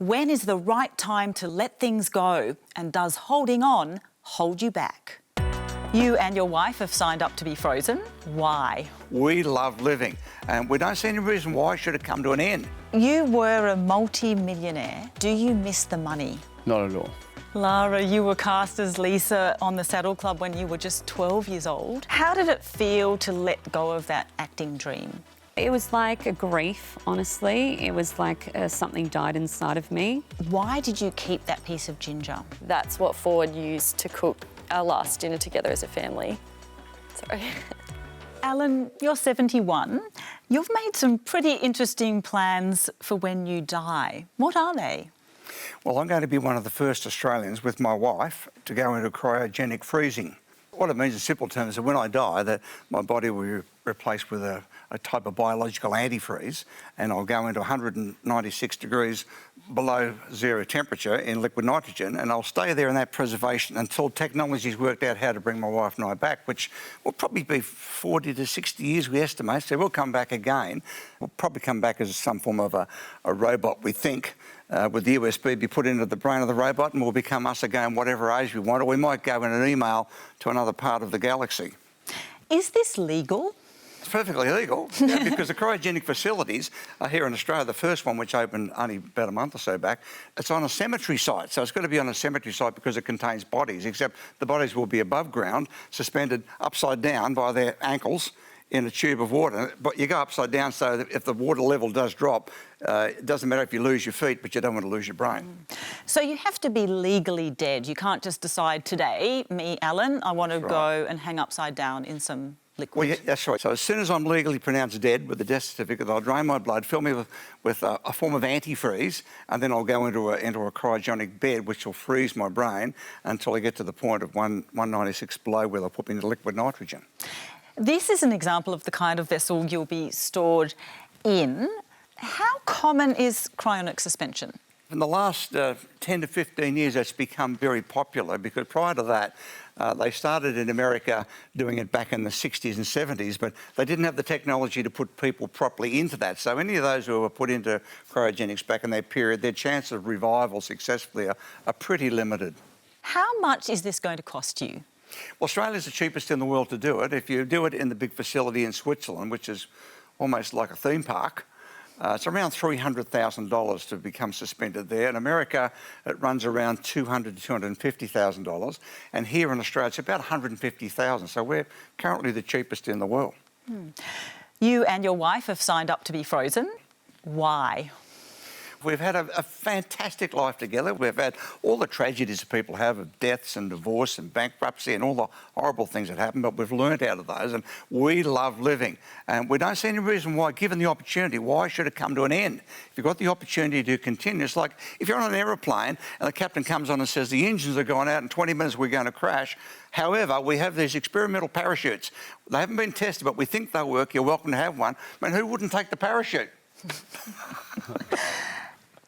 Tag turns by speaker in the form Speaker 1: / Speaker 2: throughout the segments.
Speaker 1: When is the right time to let things go? And does holding on hold you back? You and your wife have signed up to be frozen. Why?
Speaker 2: We love living, and we don't see any reason why it should have come to an end.
Speaker 1: You were a multi-millionaire. Do you miss the money?
Speaker 3: Not at all.
Speaker 1: Lara, you were cast as Lisa on the Saddle Club when you were just 12 years old. How did it feel to let go of that acting dream?
Speaker 4: It was like a grief, honestly. It was like something died inside of me.
Speaker 1: Why did you keep that piece of ginger?
Speaker 5: That's what Ford used to cook our last dinner together as a family. Sorry.
Speaker 1: Alan, you're 71. You've made some pretty interesting plans for when you die. What are they?
Speaker 2: Well, I'm going to be one of the first Australians with my wife to go into cryogenic freezing. What it means in simple terms is that when I die, that my body will be replaced with a type of biological antifreeze, and I'll go into 196 degrees below zero temperature in liquid nitrogen, and I'll stay there in that preservation until technology's worked out how to bring my wife and I back, which will probably be 40 to 60 years, we estimate. So we'll come back again. We'll probably come back as some form of a robot, we think, with the USB be put into the brain of the robot, and we'll become us again, whatever age we want, or we might go in an email to another part of the galaxy.
Speaker 1: Is this legal?
Speaker 2: It's perfectly legal, yeah, because the cryogenic facilities are here in Australia. The first one, which opened only about a month or so back, it's on a cemetery site. So it's got to be on a cemetery site because it contains bodies, except the bodies will be above ground, suspended upside down by their ankles in a tube of water. But you go upside down so that if the water level does drop, it doesn't matter if you lose your feet, but you don't want to lose your brain.
Speaker 1: So you have to be legally dead. You can't just decide today, me, Alan, I want to go and hang upside down in some liquid.
Speaker 2: Well, yeah, that's right. So as soon as I'm legally pronounced dead with the death certificate, they'll drain my blood, fill me with a form of antifreeze, and then I'll go into a cryogenic bed, which will freeze my brain until I get to the point of 196 below, where they'll put me into liquid nitrogen.
Speaker 1: This is an example of the kind of vessel you'll be stored in. How common is cryonic suspension?
Speaker 2: In the last 10 to 15 years, it's become very popular, because prior to that, they started in America doing it back in the 60s and 70s, but they didn't have the technology to put people properly into that. So any of those who were put into cryogenics back in that period, their chance of revival successfully are pretty limited. How
Speaker 1: much is this going to cost you?
Speaker 2: Well, Australia's the cheapest in the world to do it. If you do it in the big facility in Switzerland, which is almost like a theme park, it's around $300,000 to become suspended there. In America, it runs around $200,000 to $250,000. And here in Australia, it's about $150,000. So we're currently the cheapest in the world.
Speaker 1: You and your wife have signed up to be frozen. Why?
Speaker 2: We've had a fantastic life together. We've had all the tragedies that people have of deaths and divorce and bankruptcy and all the horrible things that happen, but we've learnt out of those, and we love living. And we don't see any reason why, given the opportunity, why should it come to an end? If you've got the opportunity to continue, it's like if you're on an aeroplane and the captain comes on and says the engines are going out in 20 minutes, we're going to crash. However, we have these experimental parachutes. They haven't been tested, but we think they'll work. You're welcome to have one. I mean, who wouldn't take the parachute?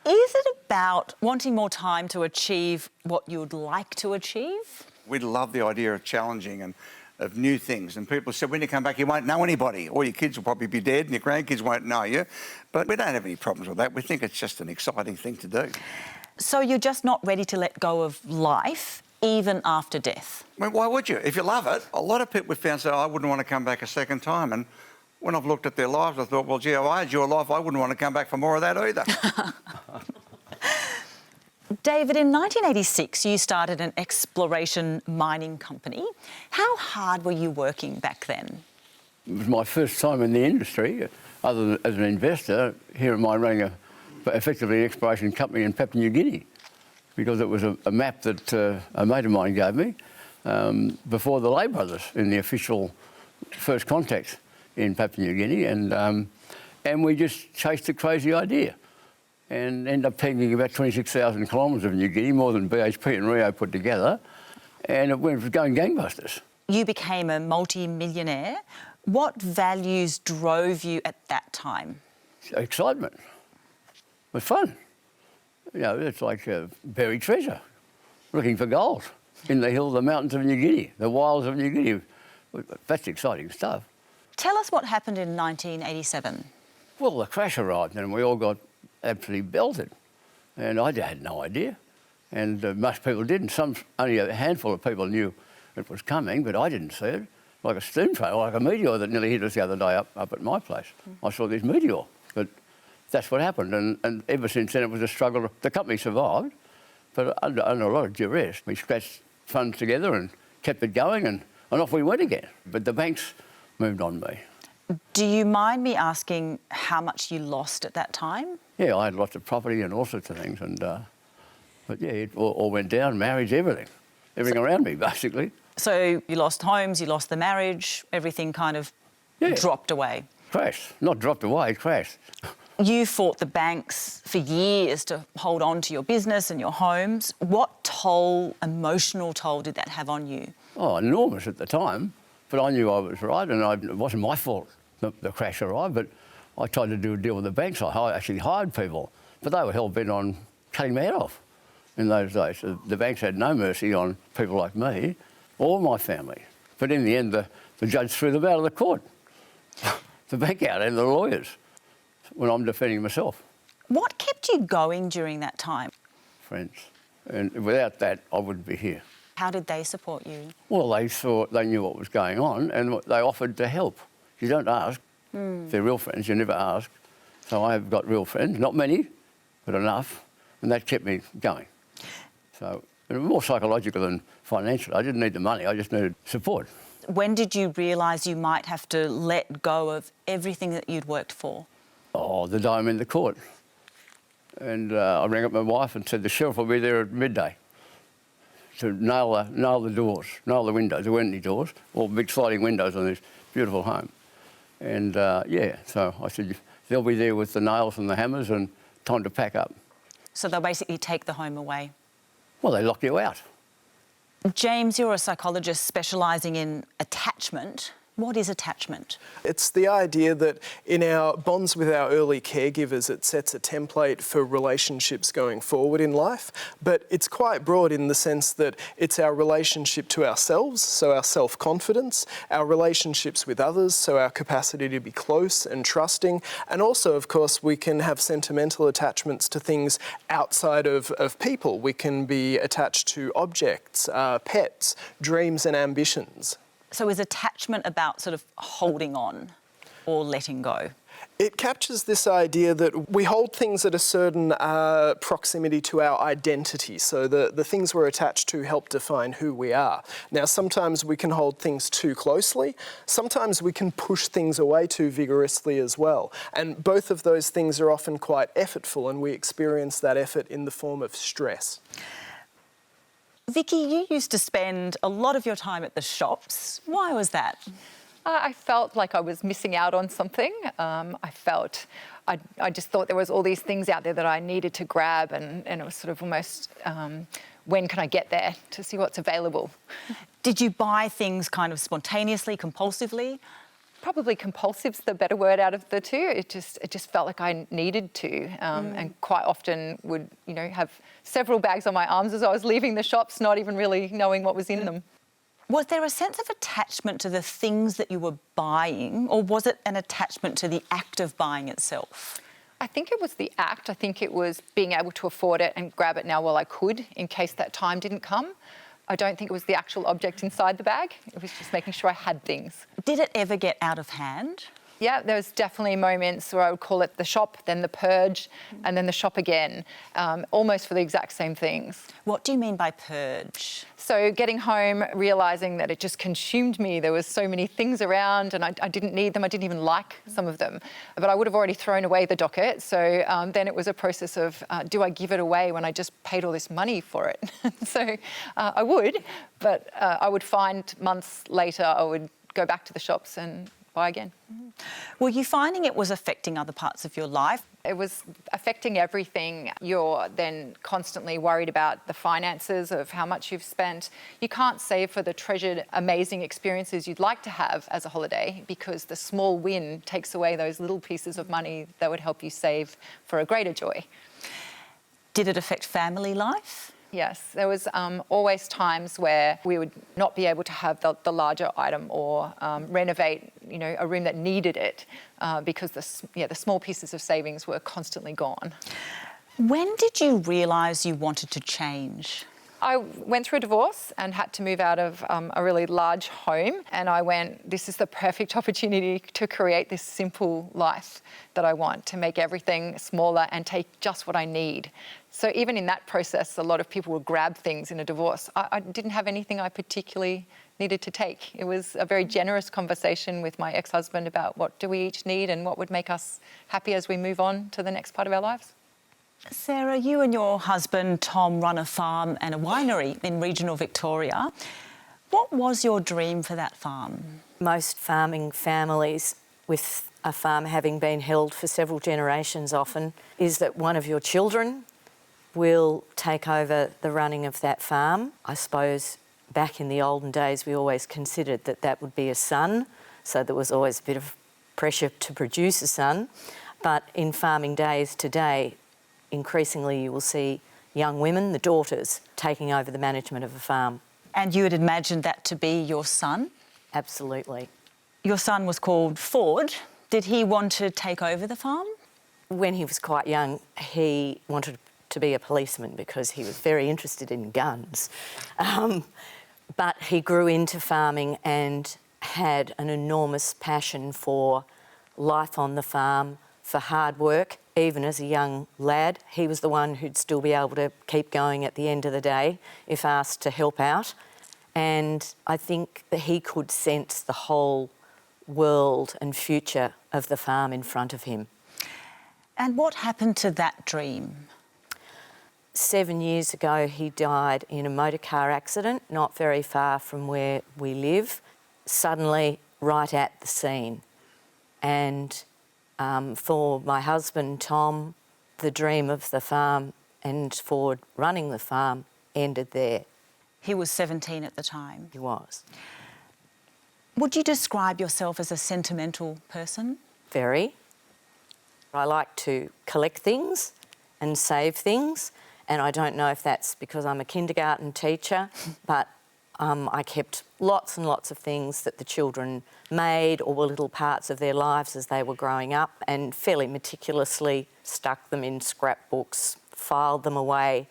Speaker 1: Is it about wanting more time to achieve what you'd like to achieve?
Speaker 2: We love the idea of challenging and of new things. And people said, when you come back, you won't know anybody. All your kids will probably be dead and your grandkids won't know you. But we don't have any problems with that. We think it's just an exciting thing to do.
Speaker 1: So you're just not ready to let go of life, even after death?
Speaker 2: I mean, why would you? If you love it, a lot of people we found say, I wouldn't want to come back a second time. And when I've looked at their lives, I thought, well, gee, if I had your life, I wouldn't want to come back for more of that either.
Speaker 1: David, in 1986, you started an exploration mining company. How hard were you working back then?
Speaker 3: It was my first time in the industry, other than as an investor. Here am I running effectively an exploration company in Papua New Guinea, because it was a map that a mate of mine gave me before the Lay brothers in the official first contact in Papua New Guinea, and we just chased a crazy idea and ended up taking about 26,000 kilometres of New Guinea, more than BHP and Rio put together, and it was going gangbusters.
Speaker 1: You became a multi-millionaire. What values drove you at that time?
Speaker 3: Excitement. It was fun. You know, it's like buried treasure, looking for gold in the mountains of New Guinea, the wilds of New Guinea. That's exciting stuff.
Speaker 1: Tell us what happened in 1987.
Speaker 3: Well, the crash arrived and we all got absolutely belted. And I had no idea. And most people didn't. Only a handful of people knew it was coming, but I didn't see it. Like a steam train, like a meteor that nearly hit us the other day up at my place. I saw this meteor, but that's what happened. And ever since then, it was a struggle. The company survived, but under a lot of duress. We scratched funds together and kept it going, and off we went again. But the banks moved on me.
Speaker 1: Do you mind me asking how much you lost at that time?
Speaker 3: Yeah, I had lots of property and all sorts of things, but yeah, it all went down, marriage, everything around me, basically.
Speaker 1: So you lost homes, you lost the marriage, everything kind of dropped away.
Speaker 3: Crashed. Not dropped away, it crashed.
Speaker 1: You fought the banks for years to hold on to your business and your homes. What emotional toll did that have on you?
Speaker 3: Oh, enormous at the time, but I knew I was right, and it wasn't my fault the crash arrived, but I tried to do a deal with the banks. I actually hired people, but they were hell-bent on cutting my head off in those days. The banks had no mercy on people like me or my family. But in the end, the judge threw them out of the court, the bank out and the lawyers, when I'm defending myself.
Speaker 1: What kept you going during that time?
Speaker 3: Friends. And without that, I wouldn't be here.
Speaker 1: How did they support you?
Speaker 3: Well, they knew what was going on and they offered to help. You don't ask. If they're real friends, you never ask. So I have got real friends, not many, but enough, and that kept me going. So it was more psychological than financial. I didn't need the money, I just needed support.
Speaker 1: When did you realise you might have to let go of everything that you'd worked for?
Speaker 3: Oh, the day I'm in the court. And I rang up my wife and said the sheriff will be there at midday to nail the doors, nail the windows. There weren't any doors, all big sliding windows on this beautiful home. And so I said, they'll be there with the nails and the hammers and time to pack up.
Speaker 1: So they'll basically take the home away?
Speaker 3: Well, they lock you out.
Speaker 1: James, you're a psychologist specialising in attachment. What is attachment?
Speaker 6: It's the idea that in our bonds with our early caregivers, it sets a template for relationships going forward in life, but it's quite broad in the sense that it's our relationship to ourselves, so our self-confidence, our relationships with others, so our capacity to be close and trusting, and also, of course, we can have sentimental attachments to things outside of people. We can be attached to objects, pets, dreams and ambitions.
Speaker 1: So is attachment about sort of holding on or letting go?
Speaker 6: It captures this idea that we hold things at a certain proximity to our identity. So the things we're attached to help define who we are. Now, sometimes we can hold things too closely. Sometimes we can push things away too vigorously as well. And both of those things are often quite effortful, and we experience that effort in the form of stress.
Speaker 1: Vicky, you used to spend a lot of your time at the shops. Why was that?
Speaker 7: I felt like I was missing out on something. I just thought there was all these things out there that I needed to grab, and it was sort of almost, when can I get there to see what's available?
Speaker 1: Did you buy things kind of spontaneously, compulsively?
Speaker 7: Probably compulsive's the better word out of the two. It just felt like I needed to, and quite often would, have several bags on my arms as I was leaving the shops, not even really knowing what was in them.
Speaker 1: Was there a sense of attachment to the things that you were buying, or was it an attachment to the act of buying itself?
Speaker 7: I think it was the act. I think it was being able to afford it and grab it now while I could, in case that time didn't come. I don't think it was the actual object inside the bag. It was just making sure I had things.
Speaker 1: Did it ever get out of hand?
Speaker 7: Yeah, there was definitely moments where I would call it the shop, then the purge, and then the shop again, almost for the exact same things.
Speaker 1: What do you mean by purge?
Speaker 7: So getting home, realising that it just consumed me. There was so many things around and I didn't need them. I didn't even like some of them. But I would have already thrown away the docket. So then it was a process of, do I give it away when I just paid all this money for it? So I would, but I would find months later, I would go back to the shops and buy again.
Speaker 1: Were you finding it was affecting other parts of your life?
Speaker 7: It was affecting everything. You're then constantly worried about the finances of how much you've spent. You can't save for the treasured, amazing experiences you'd like to have as a holiday, because the small win takes away those little pieces of money that would help you save for a greater joy.
Speaker 1: Did it affect family life?
Speaker 7: Yes, there was always times where we would not be able to have the larger item or renovate, a room that needed it because the small pieces of savings were constantly gone.
Speaker 1: When did you realise you wanted to change?
Speaker 7: I went through a divorce and had to move out of a really large home. And I went, this is the perfect opportunity to create this simple life that I want, to make everything smaller and take just what I need. So even in that process, a lot of people will grab things in a divorce. I didn't have anything I particularly needed to take. It was a very generous conversation with my ex-husband about what do we each need and what would make us happy as we move on to the next part of our lives.
Speaker 1: Sarah, you and your husband Tom run a farm and a winery in regional Victoria. What was your dream for that farm?
Speaker 8: Most farming families, with a farm having been held for several generations often, is that one of your children will take over the running of that farm. I suppose back in the olden days we always considered that that would be a son, so there was always a bit of pressure to produce a son. But in farming days today, increasingly you will see young women, the daughters, taking over the management of a farm.
Speaker 1: And you had imagined that to be your son?
Speaker 8: Absolutely.
Speaker 1: Your son was called Ford. Did he want to take over the farm?
Speaker 8: When he was quite young, he wanted to be a policeman because he was very interested in guns. But he grew into farming and had an enormous passion for life on the farm, for hard work. Even as a young lad, he was the one who'd still be able to keep going at the end of the day if asked to help out. And I think that he could sense the whole world and future of the farm in front of him.
Speaker 1: And what happened to that dream?
Speaker 8: 7 years ago, he died in a motor car accident not very far from where we live, suddenly right at the scene. And for my husband, Tom, the dream of the farm and Ford running the farm ended there.
Speaker 1: He was 17 at the time.
Speaker 8: He was.
Speaker 1: Would you describe yourself as a sentimental person?
Speaker 8: Very. I like to collect things and save things, and I don't know if that's because I'm a kindergarten teacher, but I kept lots and lots of things that the children made or were little parts of their lives as they were growing up, and fairly meticulously stuck them in scrapbooks, filed them away,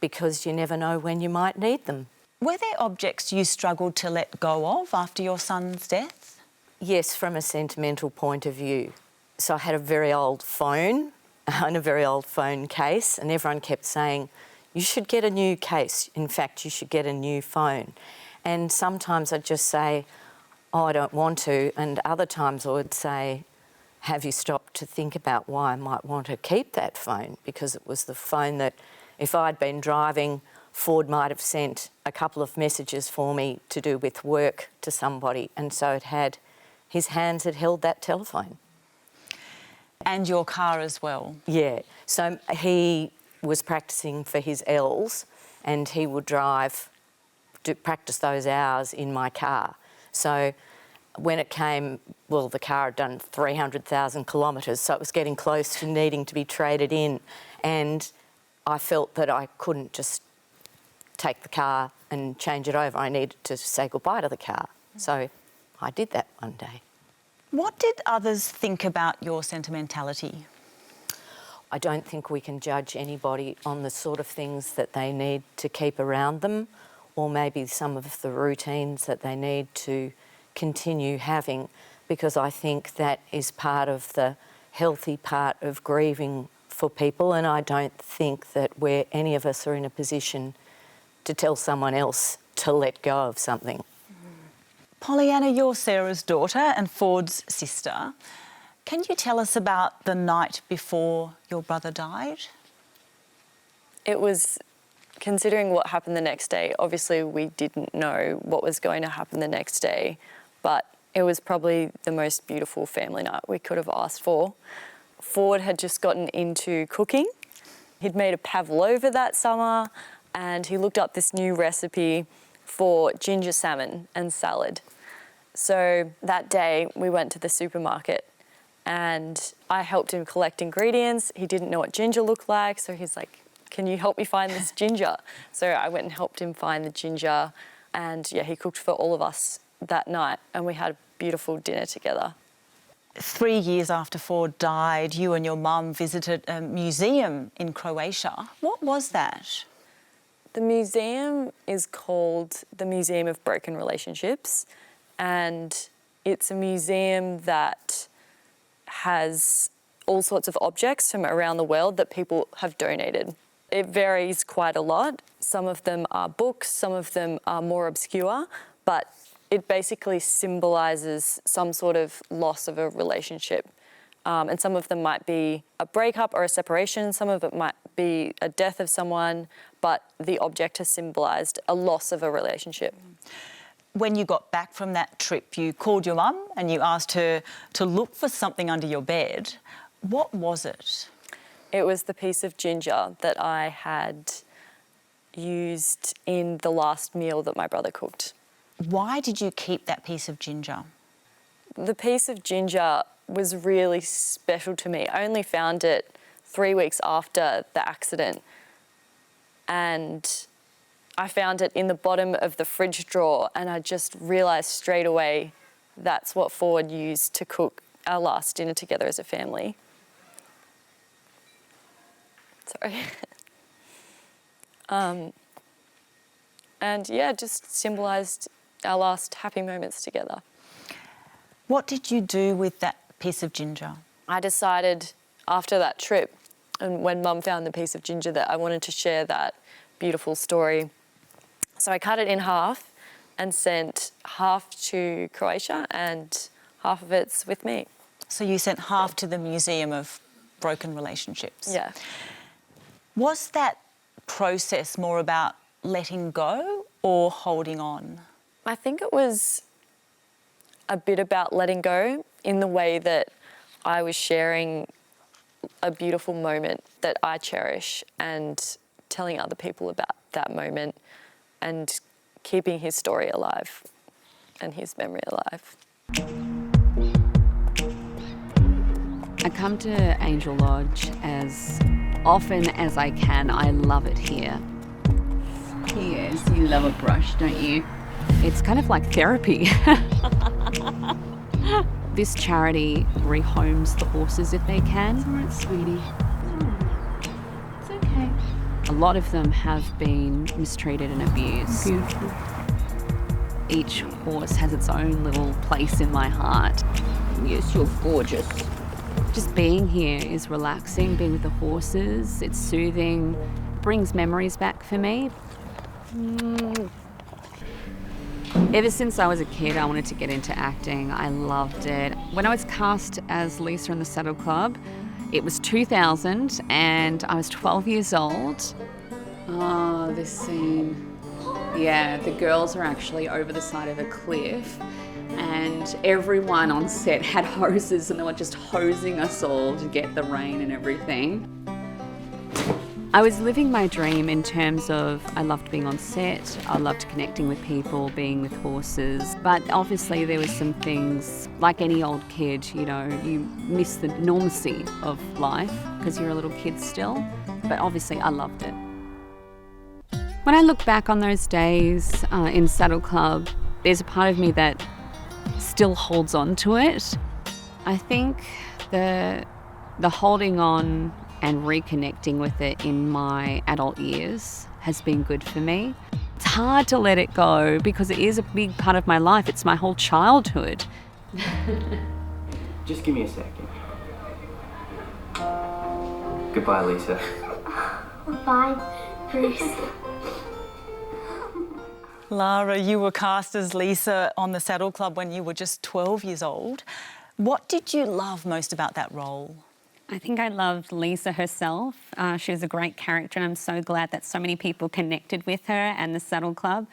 Speaker 8: because you never know when you might need them.
Speaker 1: Were there objects you struggled to let go of after your son's death?
Speaker 8: Yes, from a sentimental point of view. So I had a very old phone and a very old phone case, and everyone kept saying, you should get a new case. In fact, you should get a new phone. And sometimes I'd just say, oh, I don't want to. And other times I would say, have you stopped to think about why I might want to keep that phone? Because it was the phone that if I'd been driving, Ford might have sent a couple of messages for me to do with work to somebody. And so it had, his hands had held that telephone.
Speaker 1: And your car as well?
Speaker 8: Yeah. So he was practising for his L's and he would drive to practice those hours in my car. So when it came, well, the car had done 300,000 kilometres, so it was getting close to needing to be traded in. And I felt that I couldn't just take the car and change it over. I needed to say goodbye to the car. So I did that one day.
Speaker 1: What did others think about your sentimentality?
Speaker 8: I don't think we can judge anybody on the sort of things that they need to keep around them, or maybe some of the routines that they need to continue having, because I think that is part of the healthy part of grieving for people, and I don't think that any of us are in a position to tell someone else to let go of something.
Speaker 1: Pollyanna, you're Sarah's daughter and Ford's sister. Can you tell us about the night before your brother died?
Speaker 5: It was, considering what happened the next day, obviously we didn't know what was going to happen the next day, but it was probably the most beautiful family night we could have asked for. Ford had just gotten into cooking. He'd made a pavlova that summer and he looked up this new recipe for ginger salmon and salad. So that day we went to the supermarket and I helped him collect ingredients. He didn't know what ginger looked like, so he's like, can you help me find this ginger? So I went and helped him find the ginger, and yeah, he cooked for all of us that night and we had a beautiful dinner together.
Speaker 1: 3 years after Ford died, you and your mum visited a museum in Croatia. What was that?
Speaker 5: The museum is called the Museum of Broken Relationships, and it's a museum that has all sorts of objects from around the world that people have donated. It varies quite a lot. Some of them are books, some of them are more obscure, but it basically symbolises some sort of loss of a relationship. And some of them might be a breakup or a separation, some of it might be a death of someone, but the object has symbolised a loss of a relationship.
Speaker 1: When you got back from that trip, you called your mum and you asked her to look for something under your bed. What was it?
Speaker 5: It was the piece of ginger that I had used in the last meal that my brother cooked.
Speaker 1: Why did you keep that piece of ginger?
Speaker 5: The piece of ginger was really special to me. I only found it 3 weeks after the accident, and I found it in the bottom of the fridge drawer, and I just realised straight away that's what Ford used to cook our last dinner together as a family. Sorry. And yeah, just symbolised our last happy moments together.
Speaker 1: What did you do with that piece of ginger?
Speaker 5: I decided after that trip, and when Mum found the piece of ginger, that I wanted to share that beautiful story. So I cut it in half and sent half to Croatia and half of it's with me.
Speaker 1: So you sent half to the Museum of Broken Relationships.
Speaker 5: Yeah.
Speaker 1: Was that process more about letting go or holding on?
Speaker 5: I think it was a bit about letting go in the way that I was sharing a beautiful moment that I cherish and telling other people about that moment and keeping his story alive and his memory alive.
Speaker 4: I come to Angel Lodge as often as I can. I love it here.
Speaker 9: Yes, you love a brush, don't you?
Speaker 4: It's kind of like therapy. This charity rehomes the horses if they can.
Speaker 9: It's all right, sweetie. It's okay.
Speaker 4: A lot of them have been mistreated and abused.
Speaker 9: Beautiful.
Speaker 4: Each horse has its own little place in my heart.
Speaker 9: Yes, you're gorgeous.
Speaker 4: Just being here is relaxing, being with the horses, it's soothing, brings memories back for me. Ever since I was a kid, I wanted to get into acting. I loved it. When I was cast as Lisa in the Saddle Club, it was 2000 and I was 12 years old.
Speaker 9: Oh, this scene. Yeah, the girls are actually over the side of a cliff and everyone on set had hoses and they were just hosing us all to get the rain and everything.
Speaker 4: I was living my dream in terms of I loved being on set, I loved connecting with people, being with horses, but obviously there was some things, like any old kid, you know, you miss the normalcy of life because you're a little kid still, but obviously I loved it. When I look back on those days in Saddle Club, there's a part of me that still holds on to it. I think the holding on and reconnecting with it in my adult years has been good for me. It's hard to let it go because it is a big part of my life. It's my whole childhood.
Speaker 10: Just give me a second. Goodbye, Lisa.
Speaker 11: Goodbye, Bruce.
Speaker 1: Lara, you were cast as Lisa on the Saddle Club when you were just 12 years old. What did you love most about that role?
Speaker 4: I think I loved Lisa herself. She was a great character and I'm so glad that so many people connected with her and the Saddle Club.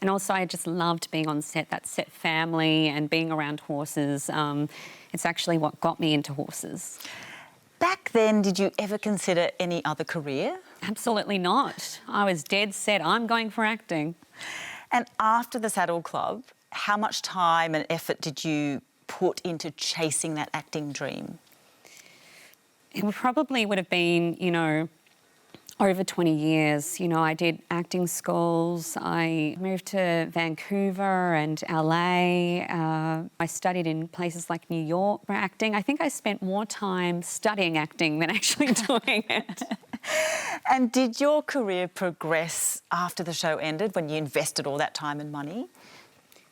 Speaker 4: And also I just loved being on set, that set family and being around horses. It's actually what got me into horses.
Speaker 1: Back then, did you ever consider any other career?
Speaker 4: Absolutely not. I was dead set, I'm going for acting.
Speaker 1: And after the Saddle Club, how much time and effort did you put into chasing that acting dream?
Speaker 4: It probably would have been, you know, over 20 years. You know, I did acting schools. I moved to Vancouver and LA. I studied in places like New York for acting. I think I spent more time studying acting than actually doing it.
Speaker 1: And did your career progress after the show ended, when you invested all that time and money?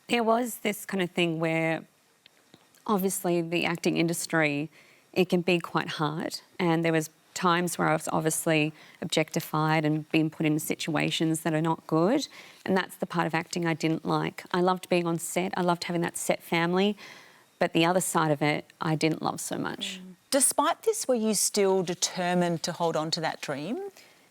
Speaker 4: There was this kind of thing where obviously the acting industry, it can be quite hard, and there was times where I was obviously objectified and being put into situations that are not good, and that's the part of acting I didn't like. I loved being on set, I loved having that set family, but the other side of it I didn't love so much.
Speaker 1: Despite this, were you still determined to hold on to that dream?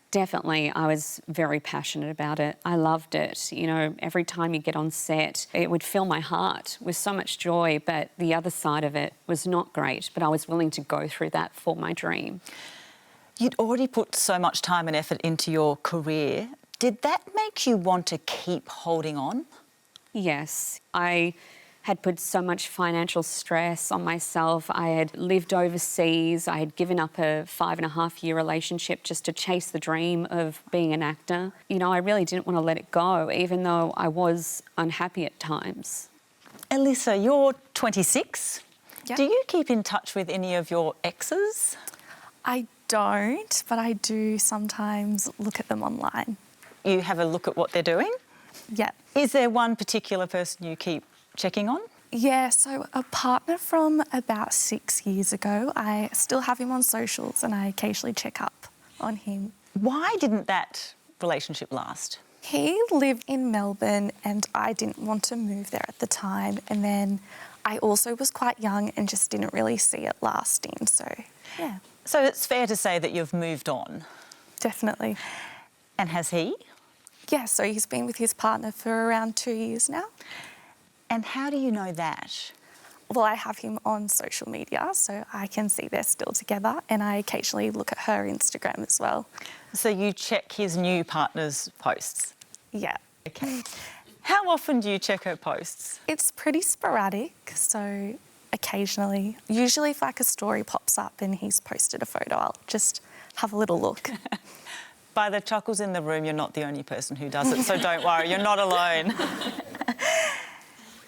Speaker 4: Definitely, I was very passionate about it. I loved it. You know, every time you get on set, it would fill my heart with so much joy, but the other side of it was not great, but I was willing to go through that for my dream.
Speaker 1: You'd already put so much time and effort into your career. Did that make you want to keep holding on?
Speaker 4: Yes, I had put so much financial stress on myself. I had lived overseas. I had given up a 5.5-year relationship just to chase the dream of being an actor. You know, I really didn't want to let it go, even though I was unhappy at times.
Speaker 1: Alyssa, you're 26.
Speaker 12: Yep.
Speaker 1: Do you keep in touch with any of your exes?
Speaker 12: I don't, but I do sometimes look at them online.
Speaker 1: You have a look at what they're doing?
Speaker 12: Yeah.
Speaker 1: Is there one particular person you keep checking on?
Speaker 12: Yeah, so a partner from about 6 years ago, I still have him on socials and I occasionally check up on him.
Speaker 1: Why didn't that relationship last?
Speaker 12: He lived in Melbourne and I didn't want to move there at the time, and then I also was quite young and just didn't really see it lasting, so yeah.
Speaker 1: So it's fair to say that you've moved on?
Speaker 12: Definitely.
Speaker 1: And has he?
Speaker 12: Yeah, so he's been with his partner for around 2 years now.
Speaker 1: And how do you know that?
Speaker 12: Well, I have him on social media, so I can see they're still together, and I occasionally look at her Instagram as well.
Speaker 1: So you check his new partner's posts?
Speaker 12: Yeah.
Speaker 1: Okay. How often do you check her posts?
Speaker 12: It's pretty sporadic, so occasionally. Usually if like a story pops up and he's posted a photo, I'll just have a little look.
Speaker 1: By the chuckles in the room, you're not the only person who does it, so don't worry, you're not alone.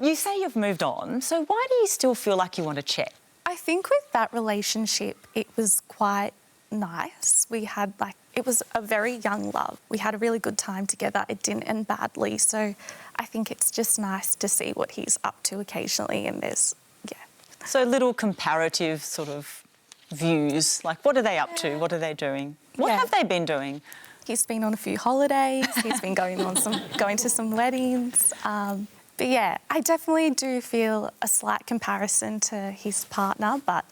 Speaker 1: You say you've moved on, so why do you still feel like you want to check?
Speaker 12: I think with that relationship, it was quite nice. It was a very young love. We had a really good time together. It didn't end badly, so I think it's just nice to see what he's up to occasionally, and
Speaker 1: So little comparative sort of views, like what are they up to, what are they doing? What have they been doing?
Speaker 12: He's been on a few holidays, he's been going to some weddings. But yeah, I definitely do feel a slight comparison to his partner, but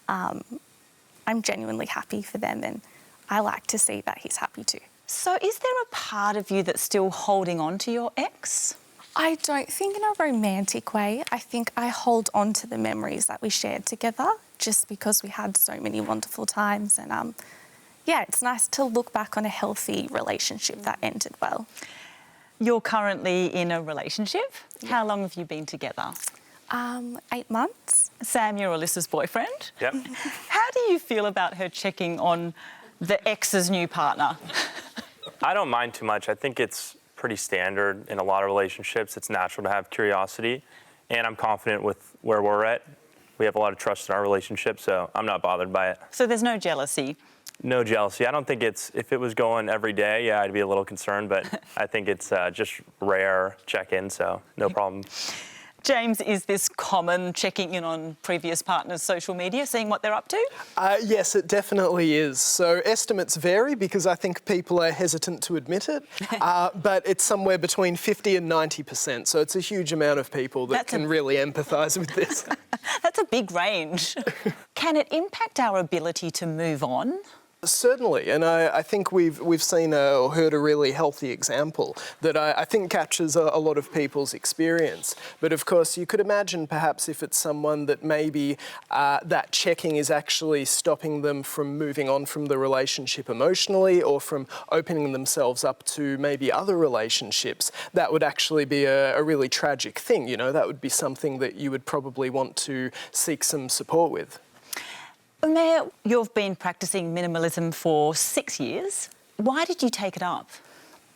Speaker 12: I'm genuinely happy for them and I like to see that he's happy too.
Speaker 1: So is there a part of you that's still holding on to your ex?
Speaker 12: I don't think in a romantic way. I think I hold on to the memories that we shared together just because we had so many wonderful times, and it's nice to look back on a healthy relationship that ended well.
Speaker 1: You're currently in a relationship. How long have you been together?
Speaker 12: 8 months.
Speaker 1: Sam, you're Alyssa's boyfriend.
Speaker 13: Yep.
Speaker 1: How do you feel about her checking on the ex's new partner?
Speaker 13: I don't mind too much. I think it's pretty standard in a lot of relationships. It's natural to have curiosity, and I'm confident with where we're at. We have a lot of trust in our relationship, so I'm not bothered by it.
Speaker 1: So there's no jealousy?
Speaker 13: No jealousy. I don't think if it was going every day, yeah, I'd be a little concerned, but I think it's just rare check-in, so no problem.
Speaker 1: James, is this common, checking in on previous partners' social media, seeing what they're up to?
Speaker 6: Yes, it definitely is. So estimates vary because I think people are hesitant to admit it, but it's somewhere between 50 and 90%. So it's a huge amount of people that can really empathise with this.
Speaker 1: That's a big range. Can it impact our ability to move on?
Speaker 6: Certainly, and I think we've seen or heard a really healthy example that I think captures a lot of people's experience. But of course, you could imagine perhaps if it's someone that maybe that checking is actually stopping them from moving on from the relationship emotionally or from opening themselves up to maybe other relationships, that would actually be a really tragic thing. You know, that would be something that you would probably want to seek some support with.
Speaker 1: Umair, you've been practising minimalism for 6 years. Why did you take it up?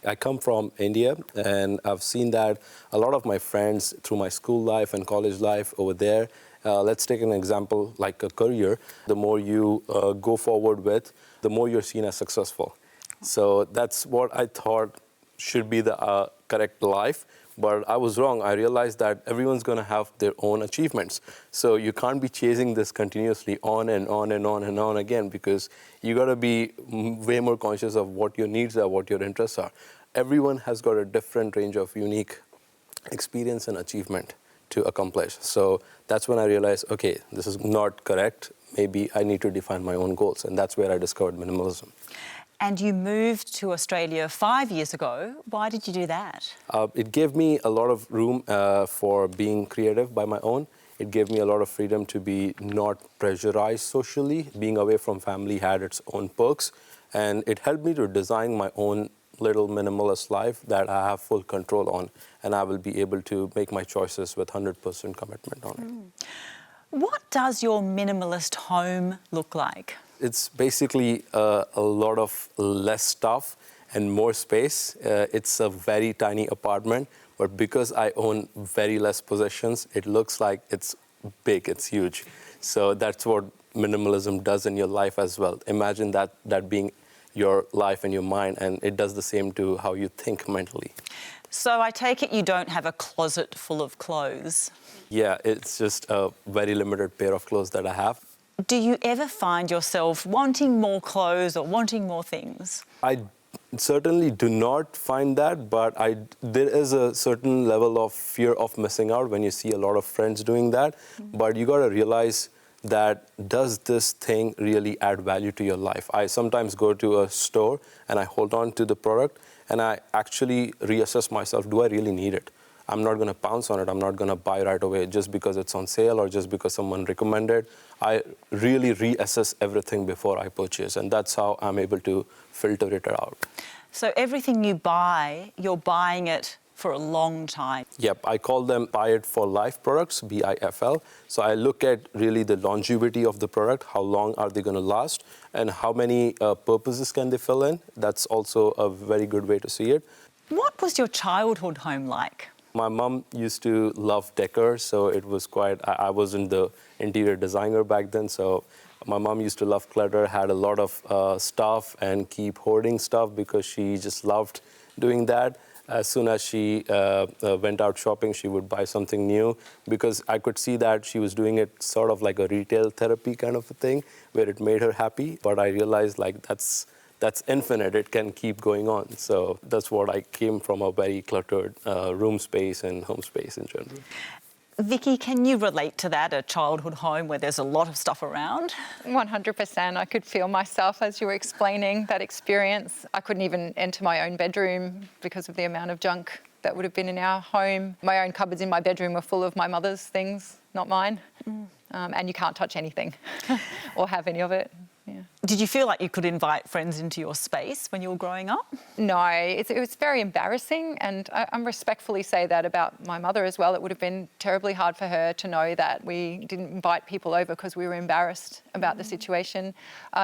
Speaker 14: I come from India, and I've seen that a lot of my friends through my school life and college life over there, let's take an example like a career. The more you go forward with, the more you're seen as successful. So that's what I thought should be the correct life. But I was wrong. I realized that everyone's going to have their own achievements. So you can't be chasing this continuously on and on and on and on again, because you got to be way more conscious of what your needs are, what your interests are. Everyone has got a different range of unique experience and achievement to accomplish. So that's when I realized, okay, this is not correct. Maybe I need to define my own goals. And that's where I discovered minimalism.
Speaker 1: And you moved to Australia 5 years ago. Why did you do that?
Speaker 14: It gave me a lot of room for being creative by my own. It gave me a lot of freedom to be not pressurized socially. Being away from family had its own perks. And it helped me to design my own little minimalist life that I have full control on. And I will be able to make my choices with 100% commitment on it.
Speaker 1: What does your minimalist home look like?
Speaker 14: It's basically a lot of less stuff and more space. It's a very tiny apartment, but because I own very less possessions, it looks like it's big, it's huge. So that's what minimalism does in your life as well. Imagine that being your life and your mind, and it does the same to how you think mentally.
Speaker 1: So I take it you don't have a closet full of clothes?
Speaker 14: Yeah, it's just a very limited pair of clothes that I have.
Speaker 1: Do you ever find yourself wanting more clothes or wanting more things?
Speaker 14: I certainly do not find that, but there is a certain level of fear of missing out when you see a lot of friends doing that. But you got to realize that, does this thing really add value to your life? I sometimes go to a store and I hold on to the product and I actually reassess myself, do I really need it? I'm not going to pounce on it. I'm not going to buy right away just because it's on sale or just because someone recommended. I really reassess everything before I purchase, and that's how I'm able to filter it out.
Speaker 1: So everything you buy, you're buying it for a long time?
Speaker 14: Yep, I call them Buy It for Life products, BIFL. So I look at really the longevity of the product, how long are they going to last, and how many purposes can they fill in. That's also a very good way to see it.
Speaker 1: What was your childhood home like?
Speaker 14: My mom used to love decor, so it was quite, I wasn't the interior designer back then, so my mom used to love clutter, had a lot of stuff and keep hoarding stuff because she just loved doing that. As soon as she went out shopping, she would buy something new because I could see that she was doing it sort of like a retail therapy kind of a thing where it made her happy. But I realized like that's infinite. It can keep going on. So that's what I came from, a very cluttered room space and home space in general.
Speaker 1: Vicky, can you relate to that, a childhood home where there's a lot of stuff around?
Speaker 7: 100%. I could feel myself as you were explaining that experience. I couldn't even enter my own bedroom because of the amount of junk that would have been in our home. My own cupboards in my bedroom were full of my mother's things, not mine. And you can't touch anything or have any of it. Yeah.
Speaker 1: Did you feel like you could invite friends into your space when you were growing up?
Speaker 7: No, it was very embarrassing, and I respectfully say that about my mother as well. It would have been terribly hard for her to know that we didn't invite people over because we were embarrassed about the situation.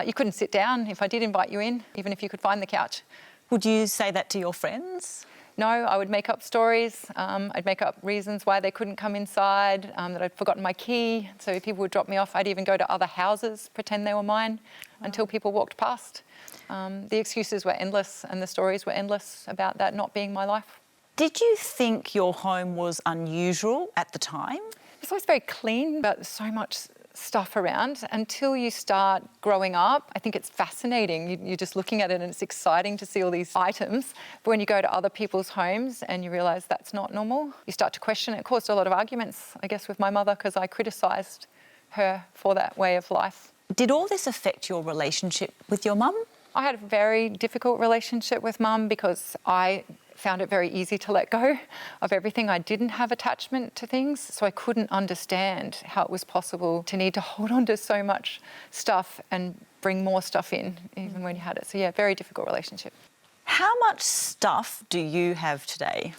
Speaker 7: You couldn't sit down if I did invite you in, even if you could find the couch.
Speaker 1: Would you say that to your friends?
Speaker 7: No, I would make up stories. I'd make up reasons why they couldn't come inside, that I'd forgotten my key, so people would drop me off. I'd even go to other houses, pretend they were mine, until people walked past. The excuses were endless and the stories were endless about that not being my life.
Speaker 1: Did you think your home was unusual at the time?
Speaker 7: It's always very clean, but so much stuff around. Until you start growing up, I think it's fascinating. You're just looking at it and it's exciting to see all these items. But when you go to other people's homes and you realise that's not normal, you start to question it. It caused a lot of arguments, I guess, with my mother because I criticised her for that way of life.
Speaker 1: Did all this affect your relationship with your mum?
Speaker 7: I had a very difficult relationship with mum because I found it very easy to let go of everything. I didn't have attachment to things, so I couldn't understand how it was possible to need to hold on to so much stuff and bring more stuff in, even when you had it. So yeah, very difficult relationship.
Speaker 1: How much stuff do you have today?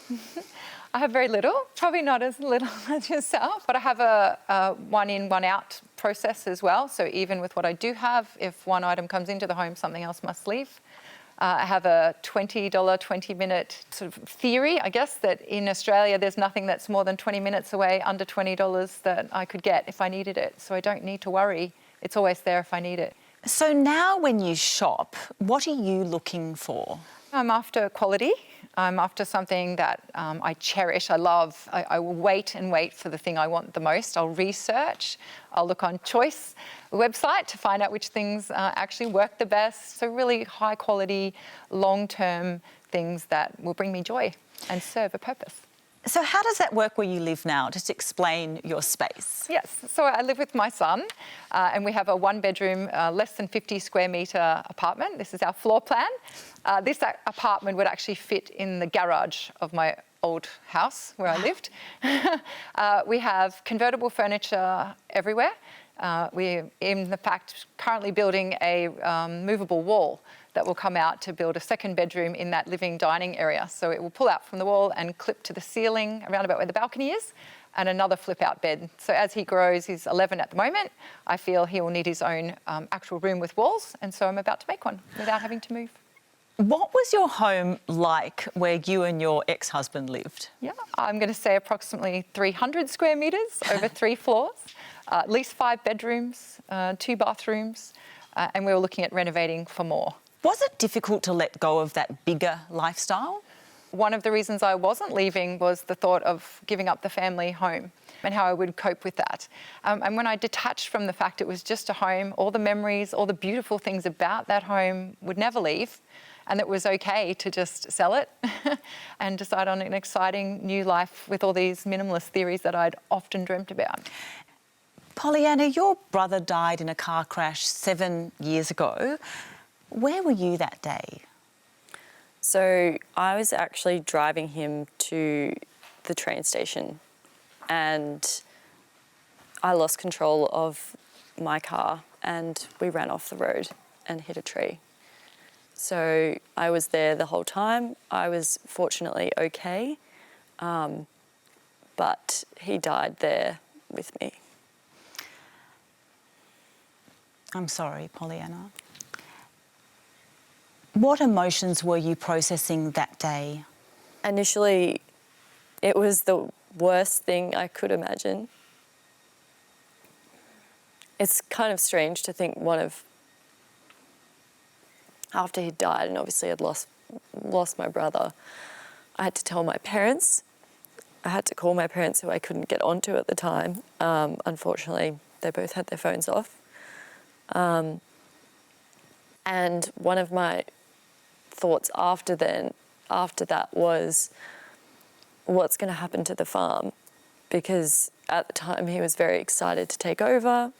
Speaker 7: I have very little, probably not as little as yourself, but I have a one in, one out process as well. So even with what I do have, if one item comes into the home, something else must leave. I have a $20, 20-minute sort of theory, I guess, that in Australia there's nothing that's more than 20 minutes away, under $20 that I could get if I needed it. So I don't need to worry. It's always there if I need it.
Speaker 1: So now when you shop, what are you looking for?
Speaker 7: I'm after quality. I'm after something that I cherish, I love. I will wait and wait for the thing I want the most. I'll research. I'll look on Choice website to find out which things actually work the best. So really high quality, long-term things that will bring me joy and serve a purpose.
Speaker 1: So how does that work where you live now? Just explain your space.
Speaker 7: Yes, so I live with my son and we have a one-bedroom, less than 50 square metre apartment. This is our floor plan. This apartment would actually fit in the garage of my old house where I lived. We have convertible furniture everywhere. We're, in fact, currently building a movable wall that will come out to build a second bedroom in that living dining area. So it will pull out from the wall and clip to the ceiling around about where the balcony is, and another flip-out bed. So as he grows, he's 11 at the moment, I feel he will need his own actual room with walls, and so I'm about to make one without having to move.
Speaker 1: What was your home like where you and your ex-husband lived?
Speaker 7: Yeah, I'm going to say approximately 300 square metres over 3 floors, at least 5 bedrooms, 2 bathrooms, and we were looking at renovating for more.
Speaker 1: Was it difficult to let go of that bigger lifestyle?
Speaker 7: One of the reasons I wasn't leaving was the thought of giving up the family home and how I would cope with that. And when I detached from the fact it was just a home, all the memories, all the beautiful things about that home would never leave, and it was okay to just sell it and decide on an exciting new life with all these minimalist theories that I'd often dreamt about.
Speaker 1: Pollyanna, your brother died in a car crash 7 years ago. Where were you that day?
Speaker 5: So I was actually driving him to the train station and I lost control of my car and we ran off the road and hit a tree. So I was there the whole time. I was fortunately okay, but he died there with me.
Speaker 1: I'm sorry, Pollyanna. What emotions were you processing that day?
Speaker 5: Initially, it was the worst thing I could imagine. It's kind of strange to think after he died and obviously I'd lost my brother, I had to tell my parents. I had to call my parents who I couldn't get onto at the time. Unfortunately, they both had their phones off. And one of my thoughts after that was, what's going to happen to the farm? Because at the time he was very excited to take over.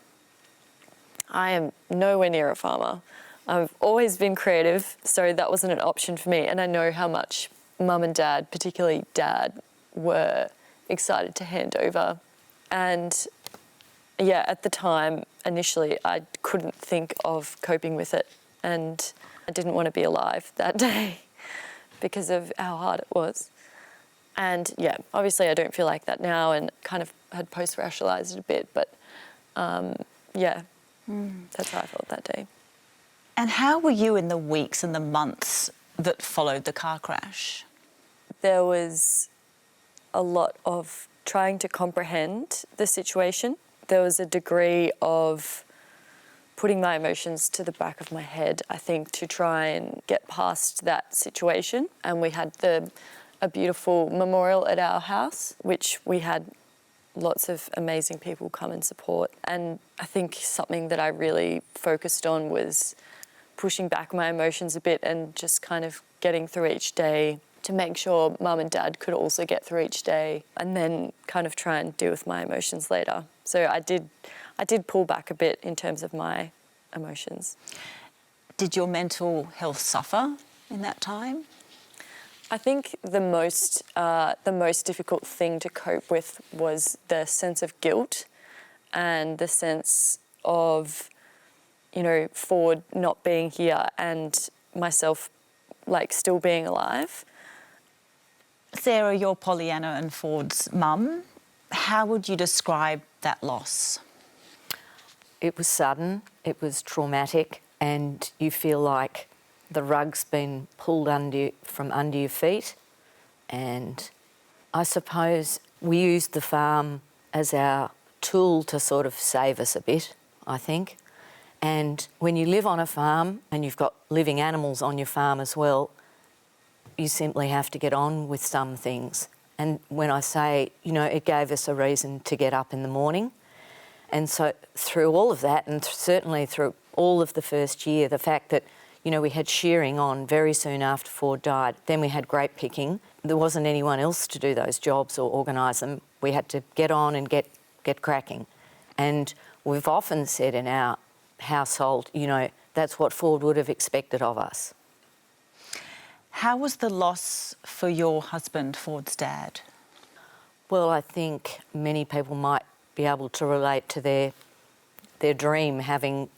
Speaker 5: I am nowhere near a farmer. I've always been creative, so that wasn't an option for me. And I know how much Mum and Dad, particularly Dad, were excited to hand over. And yeah, at the time, initially, I couldn't think of coping with it. And I didn't want to be alive that day because of how hard it was. And yeah, obviously I don't feel like that now and kind of had post-rationalised it a bit, but yeah, that's how I felt that day.
Speaker 1: And how were you in the weeks and the months that followed the car crash?
Speaker 5: There was a lot of trying to comprehend the situation. There was a degree of putting my emotions to the back of my head, I think, to try and get past that situation. And we had a beautiful memorial at our house, which we had lots of amazing people come and support. And I think something that I really focused on was pushing back my emotions a bit and just kind of getting through each day to make sure Mum and Dad could also get through each day and then kind of try and deal with my emotions later. So I did pull back a bit in terms of my emotions.
Speaker 1: Did your mental health suffer in that time?
Speaker 5: I think the most difficult thing to cope with was the sense of guilt and the sense of, Ford not being here and myself, still being alive.
Speaker 1: Sarah, you're Pollyanna and Ford's mum. How would you describe that loss?
Speaker 8: It was sudden, it was traumatic, and you feel like the rug's been pulled from under your feet, and I suppose we used the farm as our tool to sort of save us a bit, I think. And when you live on a farm and you've got living animals on your farm as well, you simply have to get on with some things. And when I say, it gave us a reason to get up in the morning. And so through all of that, and certainly through all of the first year, the fact that, we had shearing on very soon after Ford died, then we had grape picking. There wasn't anyone else to do those jobs or organise them. We had to get on and get cracking. And we've often said in our household, that's what Ford would have expected of us.
Speaker 1: How was the loss for your husband, Ford's dad?
Speaker 8: Well, I think many people might be able to relate to their dream having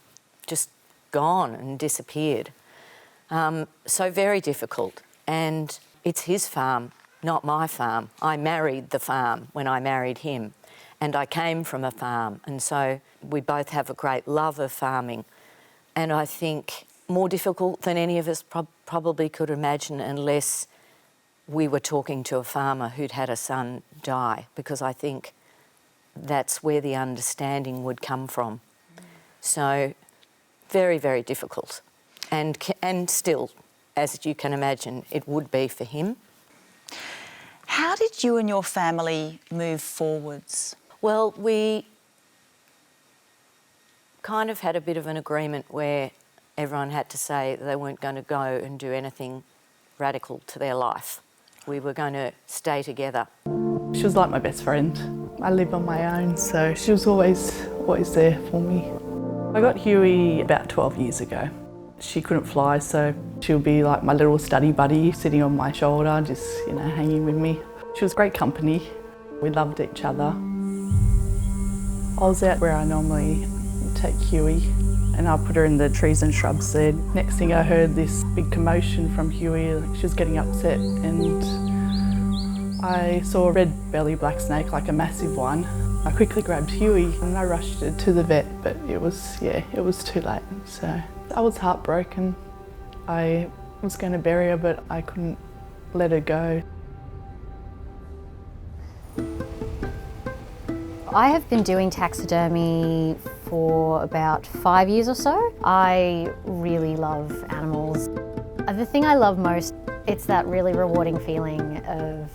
Speaker 8: just gone and disappeared. So very difficult. And it's his farm, not my farm. I married the farm when I married him, and I came from a farm, and so we both have a great love of farming. And I think more difficult than any of us probably could imagine, unless we were talking to a farmer who'd had a son die, because I think that's where the understanding would come from. So very, very difficult. And still, as you can imagine, it would be for him.
Speaker 1: How did you and your family move forwards?
Speaker 8: Well, we kind of had a bit of an agreement where everyone had to say they weren't going to go and do anything radical to their life. We were going to stay together.
Speaker 15: She was like my best friend. I live on my own, so she was always there for me. I got Huey about 12 years ago. She couldn't fly, so she'll be like my little study buddy, sitting on my shoulder, just, hanging with me. She was great company. We loved each other. I was out where I normally take Huey, and I put her in the trees and shrubs there. Next thing I heard this big commotion from Huey, she was getting upset, and I saw a red belly black snake, like a massive one. I quickly grabbed Huey and I rushed her to the vet, but it was too late. So I was heartbroken. I was going to bury her, but I couldn't let her go.
Speaker 16: I have been doing taxidermy for about 5 years or so. I really love animals. The thing I love most, it's that really rewarding feeling of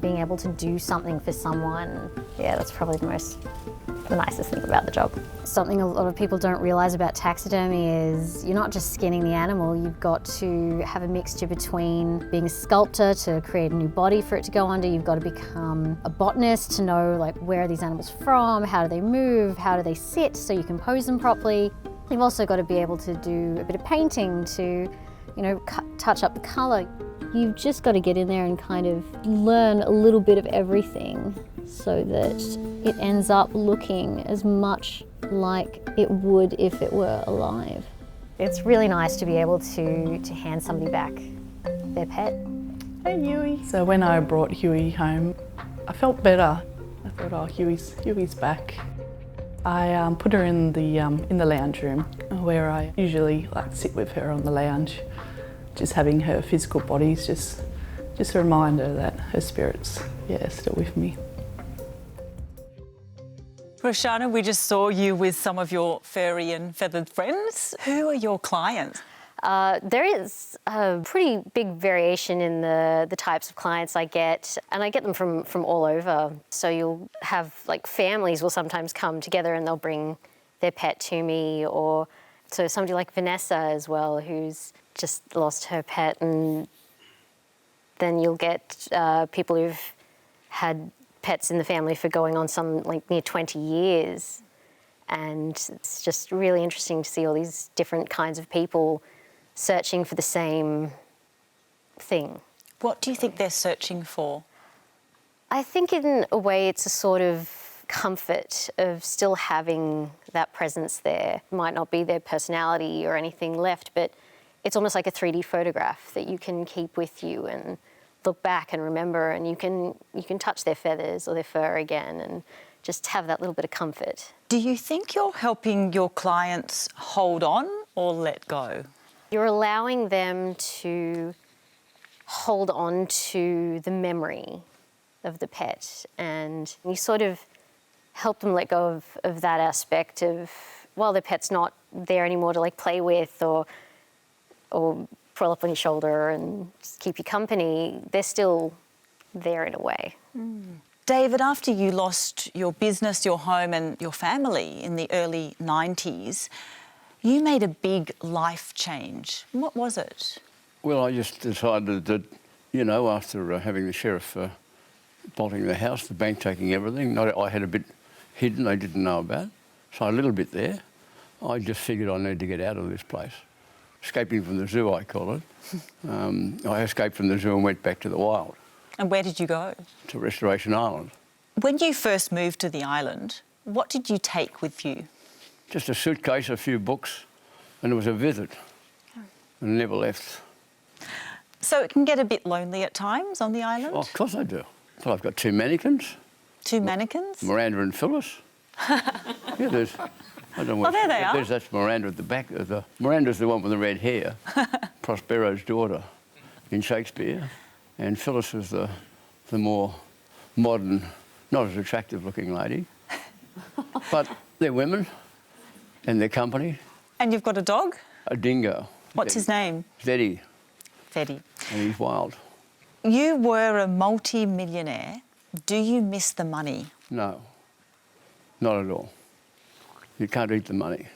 Speaker 16: being able to do something for someone. Yeah, that's probably the nicest thing about the job. Something a lot of people don't realise about taxidermy is you're not just skinning the animal, you've got to have a mixture between being a sculptor to create a new body for it to go under, you've got to become a botanist to know where are these animals from, how do they move, how do they sit so you can pose them properly. You've also got to be able to do a bit of painting to, touch up the colour. You've just got to get in there and kind of learn a little bit of everything so that it ends up looking as much like it would if it were alive. It's really nice to be able to hand somebody back their pet.
Speaker 15: Hey Huey. So when I brought Huey home, I felt better. I thought, oh, Huey's back. I put her in the lounge room where I usually sit with her on the lounge. Just having her physical body's just a reminder that her spirit's, still with me.
Speaker 1: Roshana, we just saw you with some of your furry and feathered friends. Who are your clients?
Speaker 16: There is a pretty big variation in the types of clients I get, and I get them from all over. So you'll have, families will sometimes come together and they'll bring their pet to me, or so somebody like Vanessa as well, who's just lost her pet, and then you'll get people who've had pets in the family for going on some near 20 years. And it's just really interesting to see all these different kinds of people searching for the same thing.
Speaker 1: What do you think they're searching for?
Speaker 16: I think in a way it's a sort of comfort of still having that presence there. It might not be their personality or anything left, but it's almost like a 3D photograph that you can keep with you and look back and remember, and you can touch their feathers or their fur again and just have that little bit of comfort.
Speaker 1: Do you think you're helping your clients hold on or let go?
Speaker 16: You're allowing them to hold on to the memory of the pet, and you sort of help them let go of that aspect of, well, the pet's not there anymore to like play with or crawl up on your shoulder and just keep you company. They're still there in a way.
Speaker 1: David, after you lost your business, your home and your family in the early 90s, you made a big life change. What was it?
Speaker 3: Well, I just decided that, you know, after having the sheriff bolting the house, the bank taking everything, I had a bit hidden they didn't know about, so a little bit there. I just figured I need to get out of this place. Escaping from the zoo, I call it. I escaped from the zoo and went back to the wild.
Speaker 1: And where did you go?
Speaker 3: To Restoration Island.
Speaker 1: When you first moved to the island, what did you take with you?
Speaker 3: Just a suitcase, a few books, and it was a visit. And never left.
Speaker 1: So it can get a bit lonely at times on the island?
Speaker 3: Oh, of course I do. Well, I've got two mannequins.
Speaker 1: Two mannequins?
Speaker 3: Miranda and Phyllis. Yeah, there's... I don't know what,
Speaker 1: there they are.
Speaker 3: That's Miranda at the back. Miranda's the one with the red hair, Prospero's daughter in Shakespeare. And Phyllis is the more modern, not as attractive looking lady. But they're women and they're company.
Speaker 1: And you've got a dog?
Speaker 3: A dingo.
Speaker 1: What's his name?
Speaker 3: Fetty.
Speaker 1: Fetty.
Speaker 3: And he's wild.
Speaker 1: You were a multi-millionaire. Do you miss the money?
Speaker 3: No, not at all. You can't eat the money.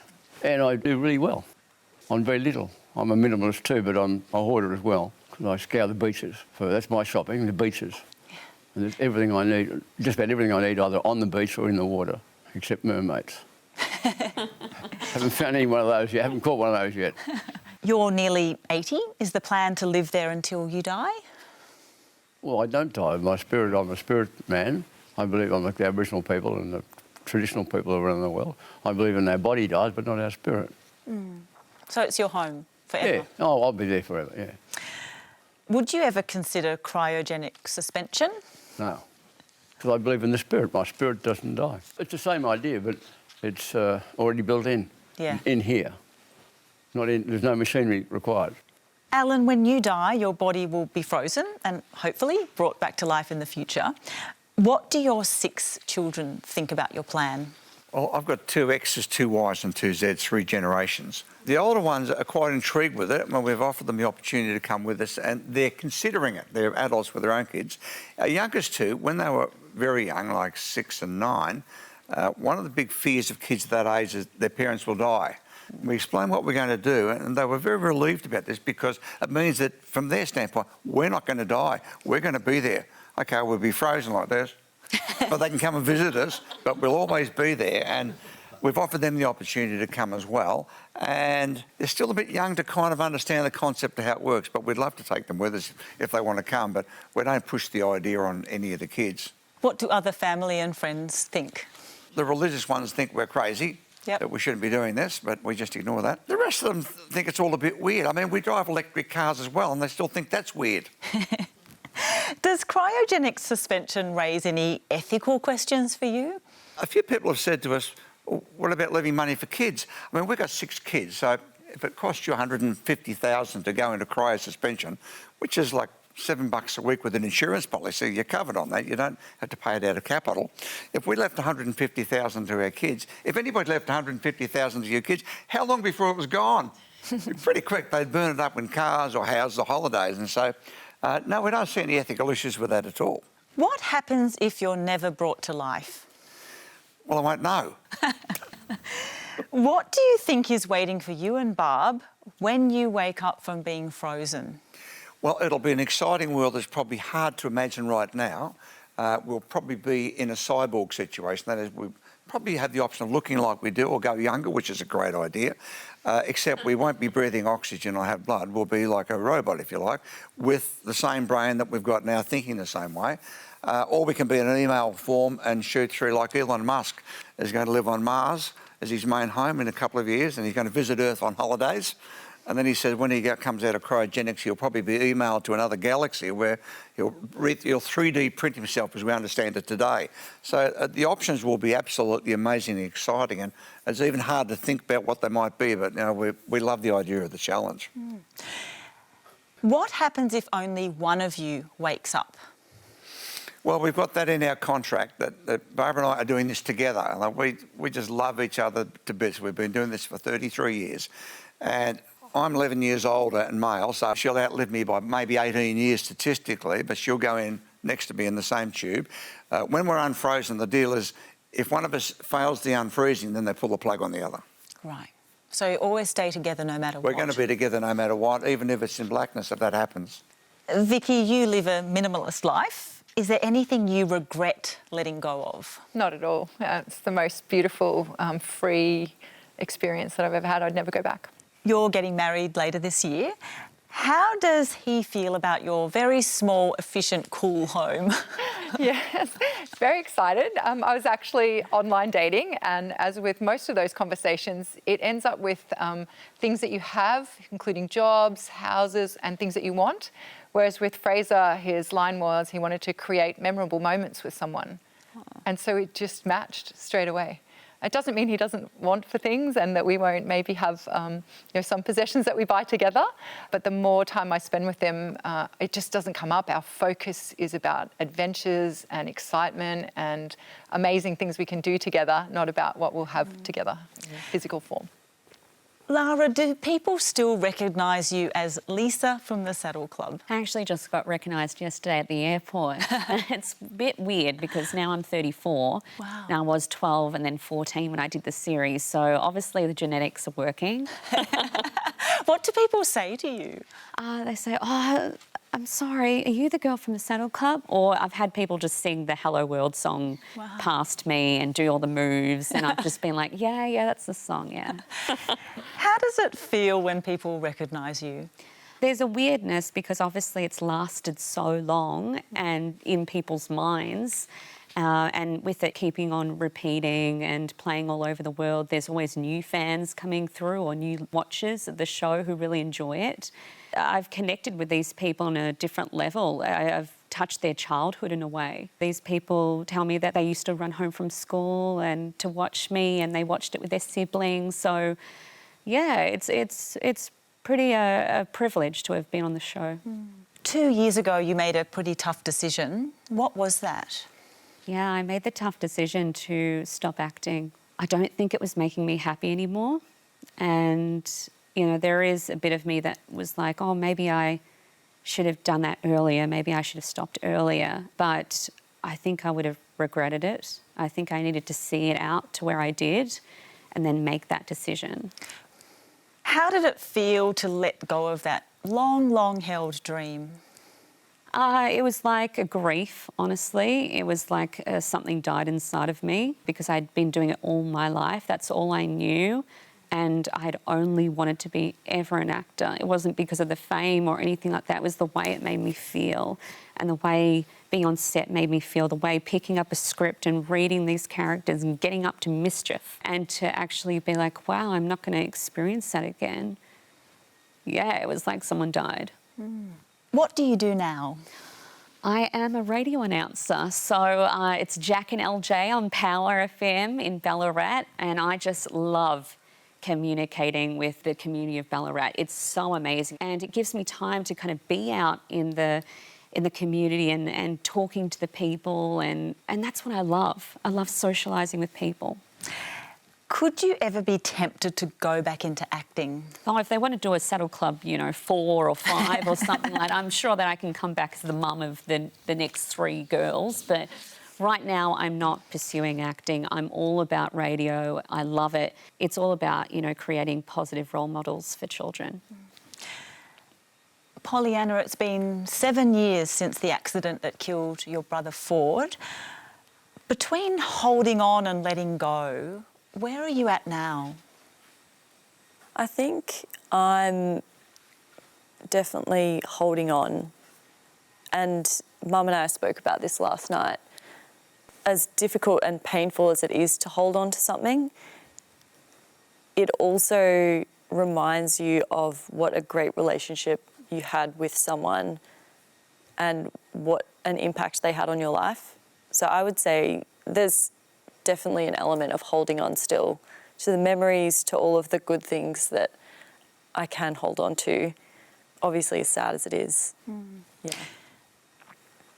Speaker 3: And I do really well on very little. I'm a minimalist too, but I'm a hoarder as well, because I scour the beaches. That's my shopping, the beaches. And there's everything I need, just about everything I need, either on the beach or in the water, except mermaids. Haven't found any one of those yet, haven't caught one of those yet.
Speaker 1: You're nearly 80. Is the plan to live there until you die?
Speaker 3: Well, I don't die. I'm a spirit man. I believe I'm like the Aboriginal people and the traditional people around the world. I believe in our body dies, but not our spirit.
Speaker 1: So it's your home forever?
Speaker 3: Yeah. Oh, I'll be there forever, yeah.
Speaker 1: Would you ever consider cryogenic suspension?
Speaker 3: No, because I believe in the spirit. My spirit doesn't die. It's the same idea, but it's already built in.
Speaker 1: Yeah.
Speaker 3: In here. There's no machinery required.
Speaker 1: Alan, when you die, your body will be frozen and hopefully brought back to life in the future. What do your 6 children think about your plan?
Speaker 2: Well, I've got 2 X's, 2 Y's and 2 Z's, 3 generations. The older ones are quite intrigued with it, and we've offered them the opportunity to come with us, and they're considering it. They're adults with their own kids. Our youngest 2, when they were very young, like 6 and 9, one of the big fears of kids at that age is their parents will die. We explained what we're going to do, and they were very relieved about this because it means that from their standpoint, we're not going to die. We're going to be there. OK, we'll be frozen like this, but they can come and visit us, but we'll always be there. And we've offered them the opportunity to come as well. And they're still a bit young to kind of understand the concept of how it works, but we'd love to take them with us if they want to come, but we don't push the idea on any of the kids.
Speaker 1: What do other family and friends think?
Speaker 2: The religious ones think we're crazy.
Speaker 1: Yep.
Speaker 2: That we shouldn't be doing this, but we just ignore that. The rest of them think it's all a bit weird. I mean, we drive electric cars as well, and they still think that's weird.
Speaker 1: Does cryogenic suspension raise any ethical questions for you?
Speaker 2: A few people have said to us, well, what about leaving money for kids? I mean, we've got 6 kids, so if it costs you $150,000 to go into cryosuspension, which is like $7 a week with an insurance policy, you're covered on that. You don't have to pay it out of capital. If we left $150,000 to our kids, if anybody left $150,000 to your kids, how long before it was gone? Pretty quick. They'd burn it up in cars or houses or holidays. And so, no, we don't see any ethical issues with that at all.
Speaker 1: What happens if you're never brought to life?
Speaker 2: Well, I won't know.
Speaker 1: What do you think is waiting for you and Barb when you wake up from being frozen?
Speaker 2: Well, it'll be an exciting world that's probably hard to imagine right now. We'll probably be in a cyborg situation. That is, we probably have the option of looking like we do or go younger, which is a great idea, except we won't be breathing oxygen or have blood. We'll be like a robot, if you like, with the same brain that we've got now, thinking the same way. Or we can be in an email form and shoot through, like Elon Musk is going to live on Mars as his main home in a couple of years, and he's going to visit Earth on holidays. And then he said when he comes out of cryogenics, he'll probably be emailed to another galaxy where he'll 3D print himself as we understand it today. So the options will be absolutely amazingly exciting, and it's even hard to think about what they might be, but we love the idea of the challenge.
Speaker 1: What happens if only one of you wakes up?
Speaker 2: Well, we've got that in our contract that Barbara and I are doing this together. Like we just love each other to bits. We've been doing this for 33 years. And I'm 11 years older and male, so she'll outlive me by maybe 18 years statistically, but she'll go in next to me in the same tube. When we're unfrozen, the deal is if one of us fails the unfreezing, then they pull the plug on the other.
Speaker 1: Right. So you always stay together no matter what?
Speaker 2: We're going to be together no matter what, even if it's in blackness, if that happens.
Speaker 1: Vicky, you live a minimalist life. Is there anything you regret letting go of?
Speaker 7: Not at all. It's the most beautiful, free experience that I've ever had. I'd never go back.
Speaker 1: You're getting married later this year. How does he feel about your very small, efficient, cool home?
Speaker 7: Yes, very excited. I was actually online dating, and as with most of those conversations, it ends up with things that you have, including jobs, houses, and things that you want. Whereas with Fraser, his line was he wanted to create memorable moments with someone. And so it just matched straight away. It doesn't mean he doesn't want for things and that we won't maybe have some possessions that we buy together, but the more time I spend with him, it just doesn't come up. Our focus is about adventures and excitement and amazing things we can do together, not about what we'll have together in physical form.
Speaker 1: Lara, do people still recognise you as Lisa from the Saddle Club?
Speaker 9: I actually just got recognised yesterday at the airport. It's a bit weird because now I'm 34.
Speaker 1: Wow.
Speaker 9: Now I was 12 and then 14 when I did the series. So obviously the genetics are working.
Speaker 1: What do people say to you?
Speaker 9: They say, oh, I'm sorry, are you the girl from the Saddle Club? Or I've had people just sing the Hello World song past me and do all the moves, and I've just been like, yeah, that's the song, yeah.
Speaker 1: How does it feel when people recognise you?
Speaker 9: There's a weirdness because obviously it's lasted so long and in people's minds, and with it keeping on repeating and playing all over the world, there's always new fans coming through or new watchers of the show who really enjoy it. I've connected with these people on a different level. I've touched their childhood in a way. These people tell me that they used to run home from school and to watch me, and they watched it with their siblings. So, yeah, it's pretty a privilege to have been on the show.
Speaker 1: 2 years ago, you made a pretty tough decision. What was that?
Speaker 9: Yeah, I made the tough decision to stop acting. I don't think it was making me happy anymore. And, you know, there is a bit of me that was like, oh, maybe I should have done that earlier. Maybe I should have stopped earlier. But I think I would have regretted it. I think I needed to see it out to where I did and then make that decision.
Speaker 1: How did it feel to let go of that long held dream?
Speaker 9: It was like a grief, honestly. It was like something died inside of me because I'd been doing it all my life. That's all I knew. And I'd only wanted to be ever an actor. It wasn't because of the fame or anything like that. It was the way it made me feel and the way being on set made me feel, the way picking up a script and reading these characters and getting up to mischief and to actually be like, wow, I'm not going to experience that again. Yeah, it was like someone died.
Speaker 1: What do you do now?
Speaker 9: I am a radio announcer. So it's Jack and LJ on Power FM in Ballarat, and I just love communicating with the community of Ballarat. It's so amazing, and it gives me time to kind of be out in the community and talking to the people, and that's what I love. I love socialising with people.
Speaker 1: Could you ever be tempted to go back into acting?
Speaker 9: Oh, if they want to do a Saddle Club, 4 or 5 or something like that, I'm sure that I can come back as the mum of the next 3 girls. But right now, I'm not pursuing acting. I'm all about radio. I love it. It's all about, creating positive role models for children.
Speaker 1: Pollyanna, it's been 7 years since the accident that killed your brother Ford. Between holding on and letting go, where are you at now?
Speaker 5: I think I'm definitely holding on. And Mum and I spoke about this last night. As difficult and painful as it is to hold on to something, it also reminds you of what a great relationship you had with someone and what an impact they had on your life. So I would say there's definitely an element of holding on still to the memories, to all of the good things that I can hold on to, obviously as sad as it is. Yeah.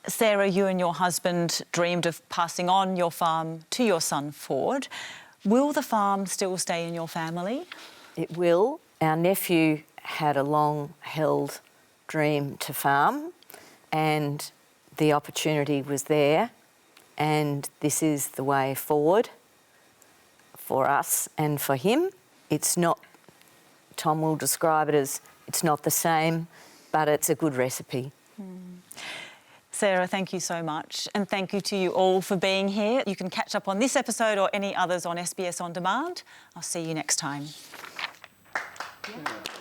Speaker 1: Sarah, you and your husband dreamed of passing on your farm to your son Ford. Will the farm still stay in your family?
Speaker 8: It will. Our nephew had a long-held dream to farm, and the opportunity was there, and this is the way forward for us and for him. It's not, Tom will describe it as, it's not the same, but it's a good recipe.
Speaker 1: Sarah, thank you so much. And thank you to you all for being here. You can catch up on this episode or any others on SBS On Demand. I'll see you next time. Yeah.